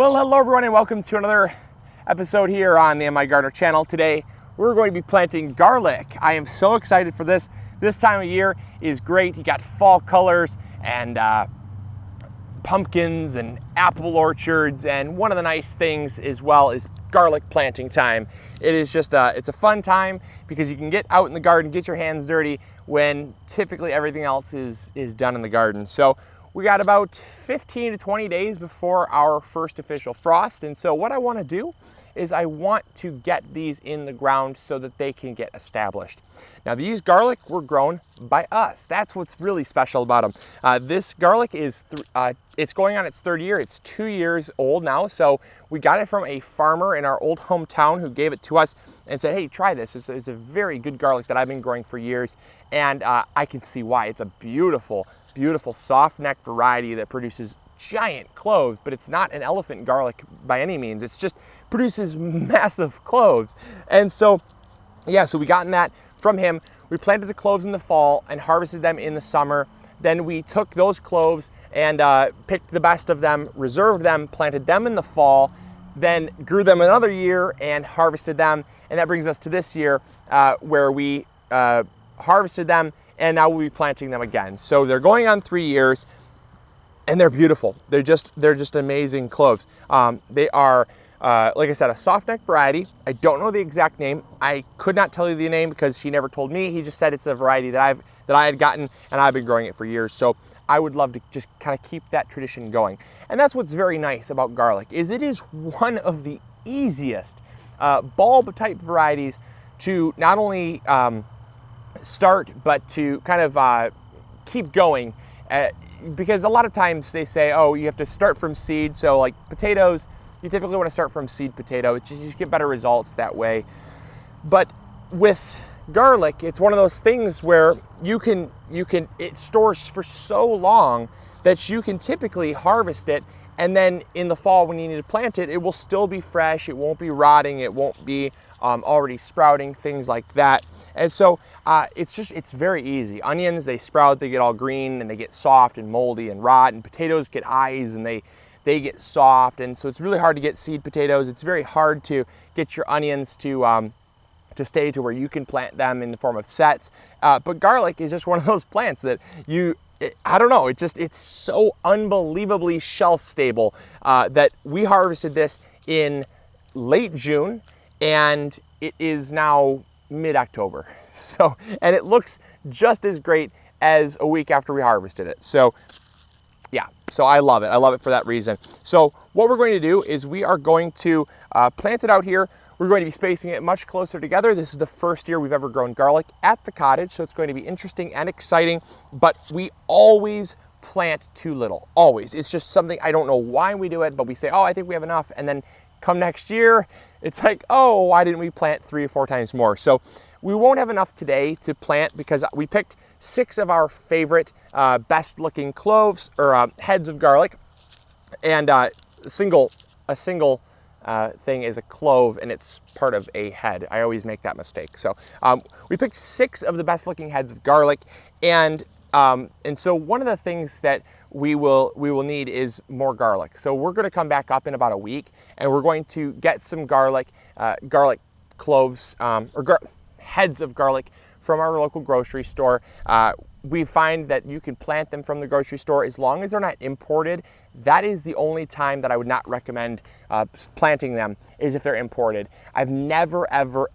Well, hello everyone and welcome to another episode here on the MIgardener channel. Today, we're going to be planting garlic. I am so excited for this. This time of year is great. You got fall colors and pumpkins and apple orchards, and one of the nice things as well is garlic planting time. It is just it's a fun time because you can get out in the garden, get your hands dirty when typically everything else is done in the garden. So we got about 15 to 20 days before our first official frost, and so what I want to do is I want to get these in the ground so that they can get established. Now these garlic were grown by us. That's what's really special about them. This garlic is it's going on its third year. It's 2 years old now, so we got it from a farmer in our old hometown who gave it to us and said, hey, try this. It's a very good garlic that I've been growing for years, and I can see why. It's a beautiful soft neck variety that produces giant cloves, but it's not an elephant garlic by any means. It's just produces massive cloves. And so, yeah, so we gotten that from him. We planted the cloves in the fall and harvested them in the summer. Then we took those cloves and picked the best of them, reserved them, planted them in the fall, then grew them another year and harvested them. And that brings us to this year where we harvested them, and now we'll be planting them again. So they're going on 3 years, and they're beautiful. They're just amazing cloves. They are, like I said, a soft neck variety. I don't know the exact name. I could not tell you the name because he never told me. He just said it's a variety that I had gotten, and I've been growing it for years. So I would love to just kind of keep that tradition going. And that's what's very nice about garlic, is it is one of the easiest bulb type varieties to not only start, but to kind of keep going. Because a lot of times they say, oh, you have to start from seed. So like potatoes, you typically want to start from seed potato. It's just, you get better results that way. But with garlic, it's one of those things where it stores for so long that you can typically harvest it, and then in the fall when you need to plant it, it will still be fresh. It won't be rotting. It won't be already sprouting, things like that. And so it's very easy. Onions, they sprout, they get all green and they get soft and moldy and rot, and potatoes get eyes and they get soft. And so it's really hard to get seed potatoes. It's very hard to get your onions to stay to where you can plant them in the form of sets. But garlic is just one of those plants that I don't know, it's so unbelievably shelf stable that we harvested this in late June, and it is now mid-October. So, and it looks just as great as a week after we harvested it. So yeah, so I love it. I love it for that reason. So what we're going to do is we are going to plant it out here. We're going to be spacing it much closer together. This is the first year we've ever grown garlic at the cottage, so it's going to be interesting and exciting, but we always plant too little, always. It's just something, I don't know why we do it, but we say, oh, I think we have enough, and then come next year, it's like, oh, why didn't we plant 3 or 4 times more? So we won't have enough today to plant because we picked 6 of our favorite best looking cloves or heads of garlic, and a single thing is a clove, and it's part of a head. I always make that mistake. So we picked 6 of the best looking heads of garlic, and so one of the things that we will need is more garlic. So we're going to come back up in about a week, and we're going to get some garlic cloves heads of garlic from our local grocery store. We find that you can plant them from the grocery store as long as they're not imported. That is the only time that I would not recommend planting them, is if they're imported. I've never, ever,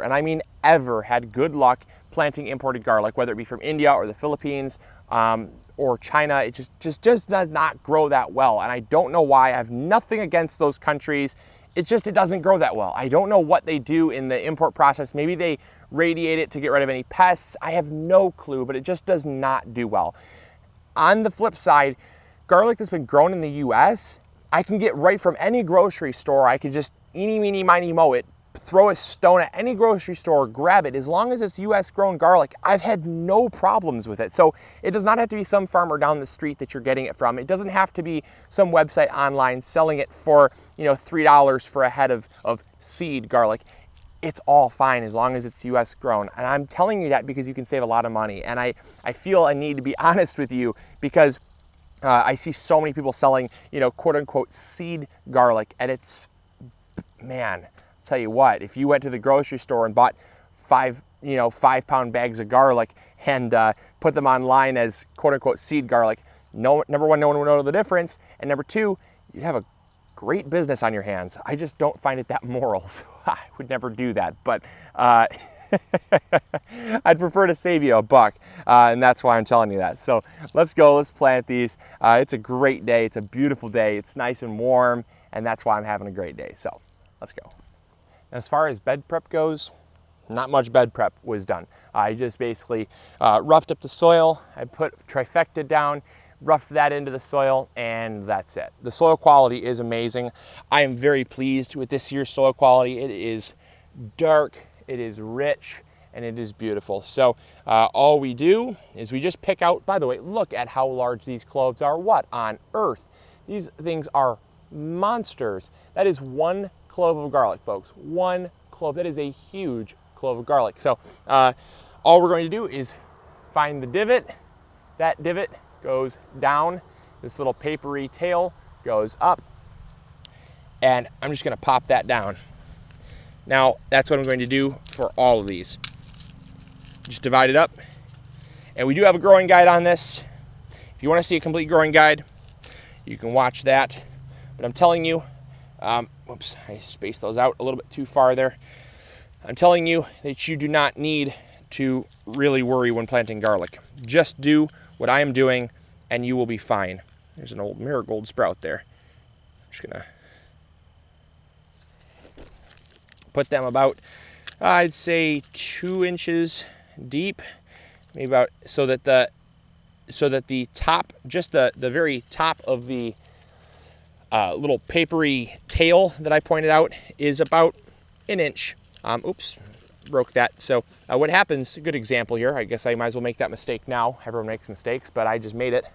and I mean ever, had good luck planting imported garlic, whether it be from India or the Philippines or China. It just does not grow that well, and I don't know why. I have nothing against those countries. It doesn't grow that well. I don't know what they do in the import process. Maybe they radiate it to get rid of any pests. I have no clue, but it just does not do well. On the flip side, garlic that's been grown in the US, I can get right from any grocery store. I can just eeny, meeny, miny, moe it, throw a stone at any grocery store, grab it. As long as it's US grown garlic, I've had no problems with it. So it does not have to be some farmer down the street that you're getting it from. It doesn't have to be some website online selling it for, $3 for a head of seed garlic. It's all fine as long as it's US grown. And I'm telling you that because you can save a lot of money. And I feel a need to be honest with you, because I see so many people selling, you know, quote unquote seed garlic, and it's, man, I'll tell you what, if you went to the grocery store and bought 5-pound bags of garlic and put them online as quote unquote seed garlic, number one, no one would know the difference, and number two, you'd have a great business on your hands. I just don't find it that moral, so I would never do that, but I'd prefer to save you a buck, and that's why I'm telling you that. So let's go, let's plant these. It's a great day, it's a beautiful day, it's nice and warm, and that's why I'm having a great day, so let's go. As far as bed prep goes, not much bed prep was done. I just basically roughed up the soil, I put trifecta down, roughed that into the soil, and that's it. The soil quality is amazing. I am very pleased with this year's soil quality. It is dark, it is rich, and it is beautiful. So all we do is we just pick out, by the way, look at how large these cloves are. What on earth? These things are monsters. That is 1 clove of garlic, folks. 1 clove. That is a huge clove of garlic. So all we're going to do is find the divot. That divot goes down. This little papery tail goes up. And I'm just going to pop that down. Now, that's what I'm going to do for all of these. Just divide it up. And we do have a growing guide on this. If you want to see a complete growing guide, you can watch that. But I'm telling you, whoops, I spaced those out a little bit too far there. I'm telling you that you do not need to really worry when planting garlic. Just do what I am doing and you will be fine. There's an old marigold sprout there. I'm just gonna put them about, I'd say 2 inches deep, maybe about, so that the top, just the very top of the little papery tail that I pointed out is about 1 inch. Oops, broke that. So what happens, a good example here, I guess I might as well make that mistake now. Everyone makes mistakes, but I just made it.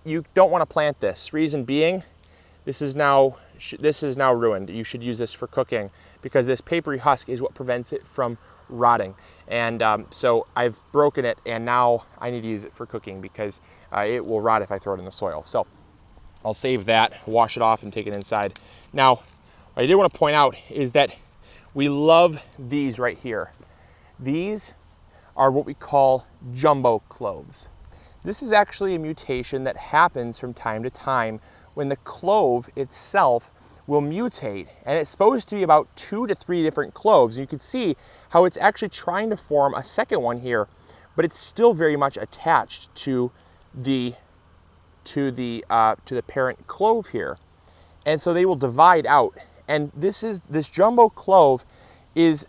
You don't want to plant this. Reason being, this is now ruined. You should use this for cooking because this papery husk is what prevents it from rotting. And so I've broken it, and now I need to use it for cooking because it will rot if I throw it in the soil. So I'll save that, wash it off, and take it inside. Now, what I did want to point out is that we love these right here. These are what we call jumbo cloves. This is actually a mutation that happens from time to time when the clove itself will mutate, and it's supposed to be about 2 to 3 different cloves. And you can see how it's actually trying to form a second one here, but it's still very much attached to the parent clove here, and so they will divide out. And this jumbo clove is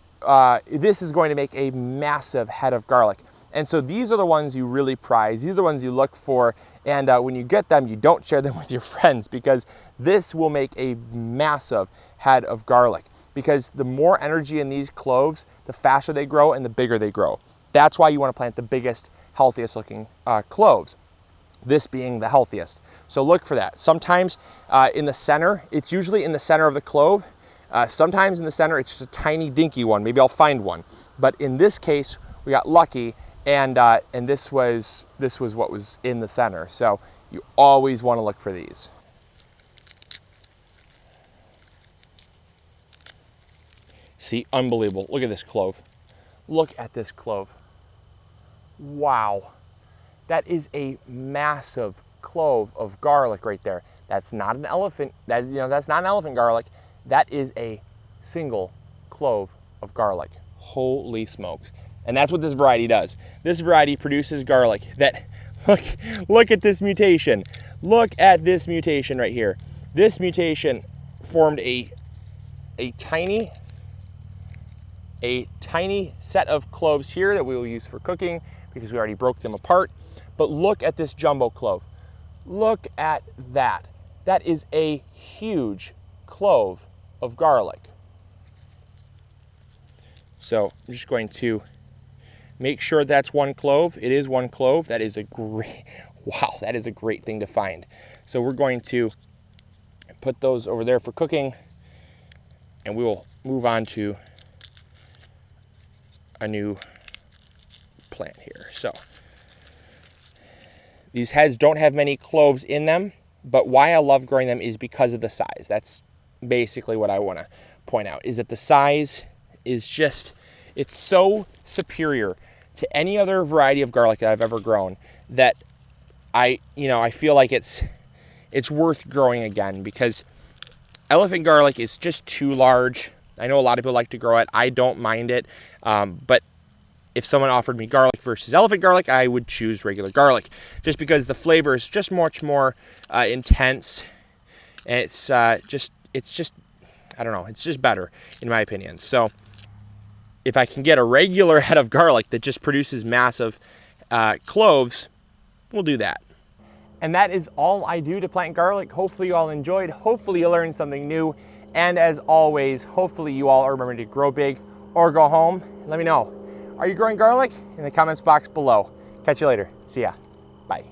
this is going to make a massive head of garlic. And so these are the ones you really prize. These are the ones you look for. And when you get them, you don't share them with your friends because this will make a massive head of garlic. Because the more energy in these cloves, the faster they grow and the bigger they grow. That's why you want to plant the biggest, healthiest looking cloves. This being the healthiest. So look for that. Sometimes in the center, it's usually in the center of the clove. Sometimes in the center, it's just a tiny dinky one. Maybe I'll find one. But in this case, we got lucky, and this was what was in the center. So you always want to look for these. See, unbelievable. Look at this clove. Look at this clove. Wow. That is a massive clove of garlic right there. That's not an elephant. That's not an elephant garlic. That is a single clove of garlic. Holy smokes. And that's what this variety does. This variety produces garlic that, look at this mutation. Look at this mutation right here. This mutation formed a tiny set of cloves here that we will use for cooking because we already broke them apart. But look at this jumbo clove. Look at that. That is a huge clove of garlic. So I'm just going to make sure that's 1 clove. It is 1 clove. That is a great, wow, that is a great thing to find. So we're going to put those over there for cooking, and we will move on to a new plant here. So These heads don't have many cloves in them, but why I love growing them is because of the size. That's basically what I want to point out, is that the size is just, it's so superior to any other variety of garlic that I've ever grown that I feel like it's worth growing again, because elephant garlic is just too large. I know a lot of people like to grow it. I don't mind it, but if someone offered me garlic versus elephant garlic, I would choose regular garlic, just because the flavor is just much more intense, and it's just I don't know, it's just better in my opinion. So if I can get a regular head of garlic that just produces massive cloves, we'll do that. And that is all I do to plant garlic. Hopefully you all enjoyed. Hopefully you learned something new. And as always, hopefully you all are remembering to grow big or go home. Let me know. Are you growing garlic? In the comments box below. Catch you later. See ya. Bye.